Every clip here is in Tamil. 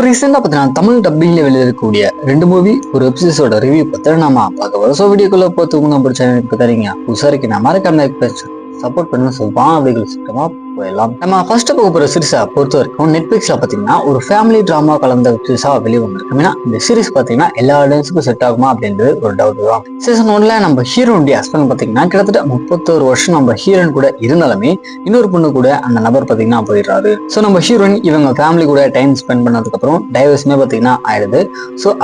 ரீசெண்டாக பார்த்தீங்கன்னா தமிழ் டப்பிங்ல வெளியிருக்கக்கூடிய 2 மூவி ஒரு எபிசோட ரிவ்யூ பற்றி நம்ம பார்க்க வரோம். வீடியோக்குள்ள போகிறதுக்கு நம்ம சேனலுக்கு தரீங்க உசாரிக்கு நான் மறக்காம சப்போர்ட் பண்ணுங்க. வாங்க அப்படிங்கிற சுத்தமா போயிடலாம். நம்ம ஃபர்ஸ்ட் பார்க்க போற சீரிஸை பொறுத்த வரைக்கும் நெட்ஃபிளிக்ஸ்ல பாத்தீங்கன்னா ஒரு ஃபேமிலி டிராமா கலந்த சீரிஸா வெளியே வந்திருக்கு. இந்த சீரிஸ் பாத்தீங்கன்னா எல்லா ஆடியன்ஸுக்கும் செட் ஆகுமா அப்படின்றது ஒரு டவுட் தான். சீசன் 1ல நம்ம ஹீரோனுடைய ஹஸ்பண்ட் பாத்தீங்கன்னா கிட்டத்தட்ட 31 வருஷம் நம்ம ஹீரோயின் கூட இருந்தாலுமே இன்னொரு பொண்ணு கூட அந்த நபர் பாத்தீங்கன்னா போயிடுறாரு. நம்ம ஹீரோயின் இவங்க ஃபேமிலி கூட டைம் ஸ்பெண்ட் பண்ணதுக்கு அப்புறம் டைவர்ஸ்மே பாத்தீங்கன்னா ஆயிடுது.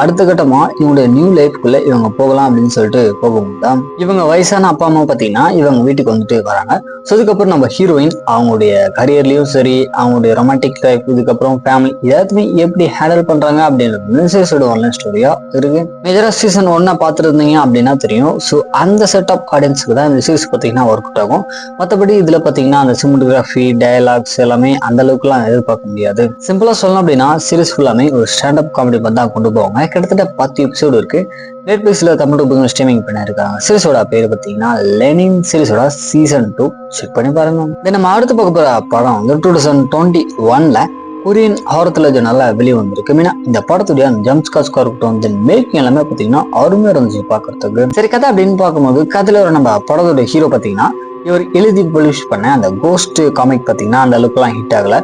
அடுத்த கட்டமா இவங்களுடைய நியூ லைஃப்குள்ள இவங்க போகலாம் அப்படின்னு சொல்லிட்டு போகும்போது தான் இவங்க வயசான அப்பா அம்மா பாத்தீங்கன்னா இவங்க வீட்டுக்கு வந்துட்டு வராங்க. அதுக்கப்புறம் நம்ம ஹீரோயின் அவங்களுடைய கரியர்லயும் சரி, அவங்களுடைய ரொமான்டிக் லைஃப், இதுக்கப்புறம் ஃபேமிலி எல்லாத்தையுமே எப்படி ஹேண்டில் பண்றாங்க அப்படின்றது ஆன்லைன் ஸ்டோரியா இருக்கு. மேஜரா சீசன் 1 பார்த்துருந்தீங்க அப்படின்னா தெரியும். அந்த செட் ஆஃப் ஆடியன்ஸுக்கு தான் இந்த சீரிஸ் பார்த்தீங்கன்னா ஒர்க் அவுட் ஆகும். மற்றபடி இதுல பாத்தீங்கன்னா அந்த சினிமாட்டோகிராஃபி, டயலாக்ஸ் எல்லாமே அந்த அளவுக்கு எல்லாம் எதிர்பார்க்க முடியாது. சிம்பிளா சொல்லணும் அப்படின்னா சீரிஸ் ஃபுல்லாமே ஒரு ஸ்டாண்ட் அப் காமெடி பண்ணி தான் கொண்டு போவாங்க. கிட்டத்தட்ட 10 எபிசோடு இருக்கு. நெட்ஃபிளிக்ஸ்ல தமிழ் ஸ்ட்ரீமிங் பண்ணிருக்காங்க. சீரிஸோட பேரு பாத்தீங்கன்னா லெனின் சீரிஸோட சீசன் 2 செக் பண்ணி பாருங்க. நம்ம அடுத்து பார்க்க போற படம் வந்து 2021ல கொரியன் ஹாரர் லெஜெண்ட் வெளியே வந்திருக்கு. இந்த படத்துடைய ஜம்ப்ஸ்கார்ஸ் இருக்கட்டும், மேக்கிங் எல்லாமே பாத்தீங்கன்னா அருமையா இருந்துச்சு பாக்குறதுக்கு. சரி, கதை அப்படின்னு பார்க்கும்போது கதையில நம்ம படத்தோட ஹீரோ பாத்தீங்கன்னா இவர் எழுதி பப்ளிஷ் பண்ண அந்த கோஸ்ட் காமிக் பாத்தீங்கன்னா அந்த அளவுக்கு எல்லாம் ஹிட் ஆகல.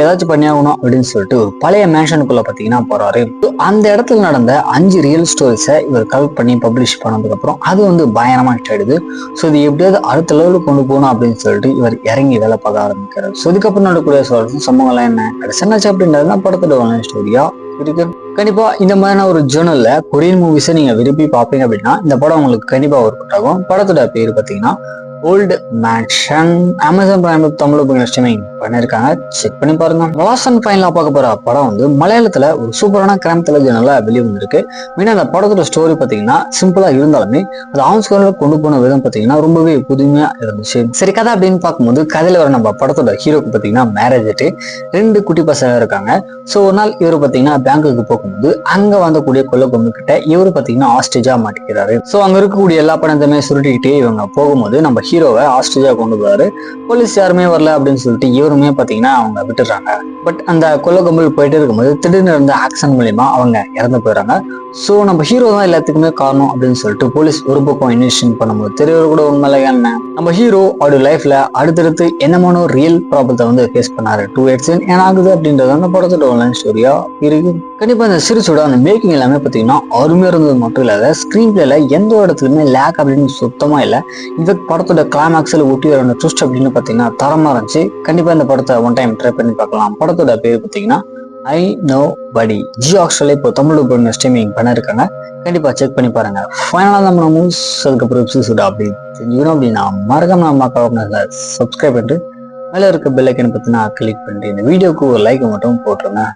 ஏதாச்சும் பண்ணியாகணும் அப்படின்னு சொல்லிட்டு ஒரு பழைய மேன்ஷனுக்குள்ள பாத்தீங்கன்னா போறாரு. அந்த இடத்துல நடந்த 5 ரியல் ஸ்டோரிஸை இவர் கலெக்ட் பண்ணி பப்ளிஷ் பண்ணதுக்கு அப்புறம் அது வந்து பயங்கரமா ஹிட் ஆயிடுது. இது எப்படியாவது அடுத்த லெவலுக்கு கொண்டு போகணும் அப்படின்னு சொல்லிட்டு இவர் இறங்கி வேலை பார்க்க ஆரம்பிக்கிறார். இதுக்கப்புறம் நடக்கூடிய சம்பவங்கள்லாம் என்ன கடைசியாச்சு அப்படின்றதுனா படத்தோட ஆன்லைன் ஸ்டோரியா இருக்கு. கண்டிப்பா இந்த மாதிரியான ஒரு ஜேர்னல்ல கொரியன் மூவிஸை நீங்க விரும்பி பார்ப்பீங்க அப்படின்னா இந்த படம் உங்களுக்கு கண்டிப்பா ஒர்க் அவுட் ஆகும். படத்தோட பேரு பாத்தீங்கன்னா old mansion. Amazon prime Tamil streaming பண்ணிருக்காங்க, செக் பண்ணி பாருங்க. லாஸ்ட் அண்ட் ஃபைனலா பார்க்க போற படம் வந்து மலையாளத்துல ஒரு சூப்பரான கிரைம் த்ரில்லர் வெளியே வந்திருக்கு. அந்த படத்தோட ஸ்டோரி பாத்தீங்கன்னா சிம்பிளா இருந்தாலுமே அது ஆன்ஸ்கர்ல கொண்டு போன விதம் பாத்தீங்கன்னா ரொம்பவே புதுமையா இருந்துச்சு. சரி, கதை அப்படின்னு பார்க்கும்போது கதையில வர நம்ம படத்தோட ஹீரோக்கு பாத்தீங்கன்னா மேரேஜ் ஆயிட்டு 2 குட்டி பசங்க இருக்காங்க. ஒரு நாள் இவரு பாத்தீங்கன்னா பேங்குக்கு போகும்போது அங்க வந்தக்கூடிய கொள்ள பொண்ணு கிட்ட இவரு பாத்தீங்கன்னா ஆஸ்ட்ரேஜா மாட்டிக்கிறாரு. அங்க இருக்கக்கூடிய எல்லா பணத்தையுமே சுருட்டிக்கிட்டே இவங்க போகும்போது நம்ம ஹீரோவை ஆஸ்ட்ரேலியா கொண்டு போறாரு. போலீஸ் யாருமே வரல அப்படின்னு சொல்லிட்டு இவருமே பாத்தீங்கன்னா அவங்க விட்டுறாங்க. பட் அந்த கொள்ள கும்பல் போயிட்டு இருக்கும்போது திடீர்னு இருந்த ஆக்சன் மூலியமா அவங்க இறந்து போயிடறாங்க. நம்ம ஹீரோ தான் எல்லாத்துக்குமே காரணம் அப்படின்னு சொல்லிட்டு போலீஸ் ஒரு பக்கம் இன்வெஸ்டிகேட் பண்ணும்போது தெரியவர் கூட உண்மையில என்ன நம்ம ஹீரோ அவருடைய லைஃப்ல அடுத்தடுத்து என்னமான ரியல் ப்ராப்ளத்தை வந்து ஃபேஸ் பண்ணாரு. 2 இயர்ஸ் என்ன ஆகுது அப்படின்றது அந்த படத்தோட ஆன்லைன் ஸ்டோரியா இருக்கு. கண்டிப்பா இந்த சீரிஸோட அந்த மேக்கிங் எல்லாமே பாத்தீங்கன்னா அருமையா இருந்தது மட்டும் இல்லாத ஸ்கிரீன் பிளேல எந்த இடத்துலயுமே லேக் அப்படின்னு சுத்தமா இல்லை. இந்த படத்தோட கிளைமாக்ஸ்ல ஒட்டி வர ட்விஸ்ட் அப்படின்னு பாத்தீங்கன்னா தரமா இருந்துச்சு. கண்டிப்பா இந்த படத்தை ஒன் டைம் ட்ரை பண்ணி பார்க்கலாம். படத்தோட பேர் பாத்தீங்கன்னா ஐ நோ படி. ஜியோ ஹாட்ஸ்டார்ல இப்போ தமிழ் ஸ்ட்ரீமிங் பண்ணிருக்காங்க, கண்டிப்பா செக் பண்ணி பாருங்க. ஃபைனலா நம்ம மூவிஸ் அதுக்கப்புறம் எபிசோட் அப்படி தெரிஞ்சுக்கணும் அப்படின்னா மறக்காம நம்ம சப்ஸ்கிரைப் பண்ணிட்டு மேல இருக்க பெல் ஐக்கன் பத்தினா கிளிக் பண்ணிட்டு இந்த வீடியோக்கு ஒரு லைக் மட்டும் போட்டுருங்க.